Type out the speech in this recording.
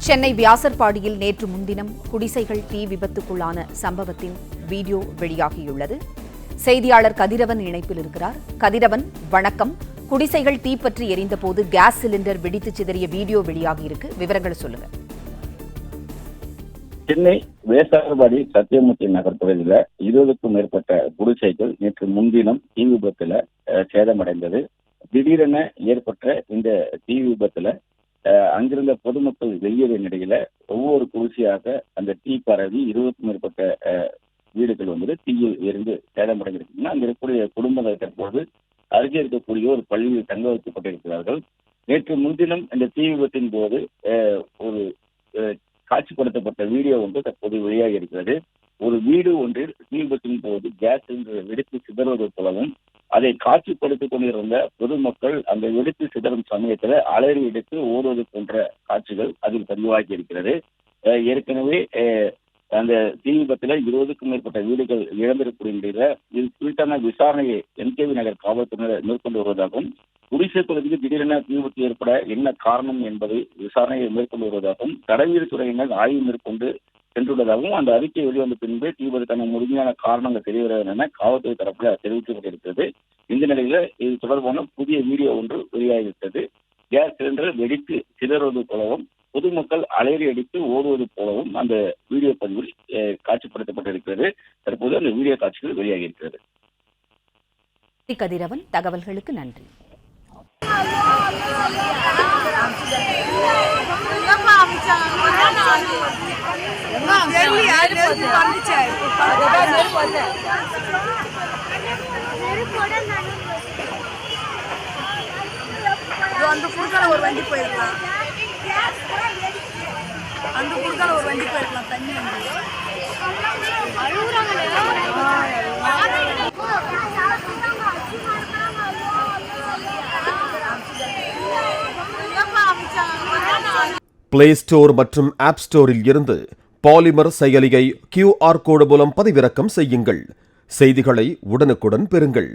சென்னை வியாசர்பாடியில் நேற்று முன்தினம் குடிசைகள் தீ விபத்துக்குள்ளான சம்பவத்தின் வீடியோ வெளியாகியுள்ளது. செய்தியாளர் கதிரவன் இணைப்பில் இருக்கிறார். கதிரவன், வணக்கம். குடிசைகள் தீப்பற்றி எரிந்தபோது கேஸ் சிலிண்டர் வெடித்து சிதறிய வீடியோ வெளியாகியிருக்கு, விவரங்களை சொல்லுங்க. சென்னை வியாசர்பாடி சத்தியமூர்த்தி நகர் பகுதியில் 20க்கும் மேற்பட்ட குடிசைகள் நேற்று முன்தினம் தீ விபத்துல சேதமடைந்தது. திடீரென ஏற்பட்ட இந்த தீ விபத்துல அங்கிருந்த பொதுமக்கள் வெளியேறிய நிலையில ஒவ்வொரு குடிசையாக அந்த தீ பரவி 20க்கும் மேற்பட்ட வீடுகள் தீயில் எரிந்து சேதமடைந்திருக்குன்னா அங்க இருக்கக்கூடிய குடும்பங்கள் தற்போது அருகே இருக்கக்கூடிய ஒரு பள்ளியில் தங்க வைக்கப்பட்டிருக்கிறார்கள். நேற்று முன்தினம் இந்த தீ விபத்தின் போது ஒரு காட்சிப்படுத்தப்பட்ட வீடியோ தற்போது வெளியாகி இருக்கிறது. ஒரு வீடு ஒன்றில் தீ விபத்தின் போது கேஸ் சிலிண்டர் வெடித்து சிதறுவது போலவும் அதை காட்சிப்படுத்திக் கொண்டிருந்த பொதுமக்கள் அந்த வெடித்து சிதறும் சமயத்தில் அலறி எடுத்து ஓடுவது போன்ற காட்சிகள் அதில் பதிவாகி இருக்கிறது. ஏற்கனவே அந்த தீ விபத்தில் 20க்கும் மேற்பட்ட வீடுகள் இழந்திருக்கக்கூடிய நிலையில இது குறித்தான விசாரணையை என்கேவி நகர் காவல்துறையினர் மேற்கொண்டு வருவதாகவும், குடிசை பகுதிக்கு திடீரென தீ விபத்து ஏற்பட என்ன காரணம் என்பதை விசாரணையை மேற்கொண்டு வருவதாகவும், தடயவியல் துறையினர் ஆய்வு மேற்கொண்டு சென்றுள்ளதாகவும், அந்த அறிக்கை வெளிவந்த பின்பு தீ விபத்துக்கான முழுமையான காரணங்கள் தெரியவரும் என காவல்துறை தரப்பில் தெரிவிக்கப்பட்டிருக்கிறது. இந்த நிலையில இது தொடர்பான புதிய வீடியோ ஒன்று வெளியாகிவிட்டது. கேஸ் சிலிண்டர் வெடித்து சிதறுவது போலவும் பொதுமக்கள் அலறி அடித்து ஓடுவது போலவும் அந்த வீடியோ பதிவில் காட்சிப்படுத்தப்பட்டிருக்கிறது. தற்போது அந்த வீடியோ காட்சிகள் வெளியாகி இருக்கிறது. கதிரவன், தகவல்களுக்கு நன்றி. அந்த குறுக்கால ஒரு வண்டி போயிருக்கலாம், தண்ணி பிளே ஸ்டோர் மற்றும் ஆப் ஸ்டோரில் இருந்து பாலிமர் செயலியை QR கோடு மூலம் பதிவிறக்கம் செய்யுங்கள். செய்திகளை உடனுக்குடன் பெறுங்கள்.